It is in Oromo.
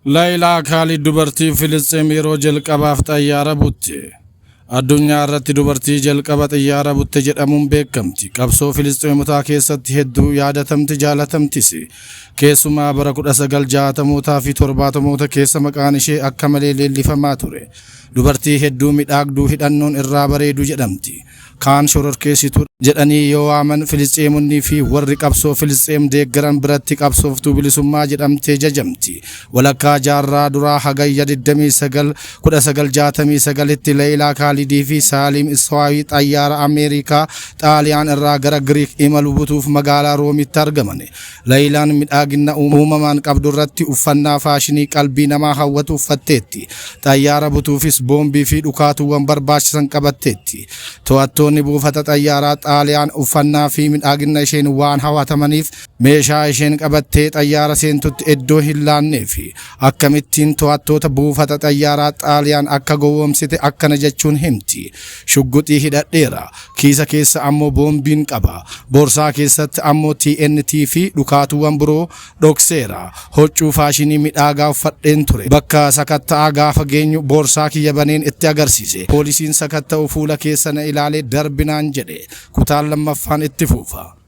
Laayilaa Kaalid dubartii Filisxeem yeroo jalqabaaf xayyaara butte. Addunyaa irratti dubartii jalqaba xayyaara butte jedhamuun beekamti. Qabsoo Filisxeemotaa keessatti hedduu yaadatamti jaalatamtis. Keessumaa bara 1960mootaa fi 70moota keessa maqaan ishee akka malee leellifamaa ture. Dubartii hedduu midhaagduu hidhannoon irraa bareedu jedhamti. Kaan shororkeessituu jedhanii yoo waaman Filisxeemonni fi warri qabsoo Filisxeem deeggaran biratti qabsooftuu bilisummaa jedhamtee jajamti. Walakkaa jaarraa duraa hagayya 1969tti Laayilaa Kaalidii fi Saaliim Iswaawii xayyaara Ameerikaa Xaaliyaan irraa gara Giriik imalu butuuf magaalaa Roomitti argaman. Laayilaan midhaagina uumamaan qabdu irratti uffannaa faashinii qalbii namaa hawwatu uffatteetti. Xayyaara butuufis boombii fi dhukaatuuwwan barbaachisan qabatteetti. To'attoonni buufata xayyaaraa Xaaliyaan uffannaa fi midhaagina isheen waan hawwatamaniif meeshaa isheen qabattee xayyaara seentutti iddoo hin laannee fi akkamittiin to'attoota buufata xayyaaraa Xaaliyaan akka gowwoomsite akkana jechuun himti. Shugguxii hidhadheera, kiisa keessa ammoo boombiin qaba, boorsaa keessatti ammoo TNT fi dhukaatuuwwan biroo dhokseera. Huccuu faashinii midhaagaa uffadheen ture. Bakka sakatta'aa gaafa geenyu boorsaa kiyya baneen itti agarsiise. Poolisiin sakatta'u fuula keessa na ilaalee darbinaan jedhe. Kutaan lammaffaan itti fufa.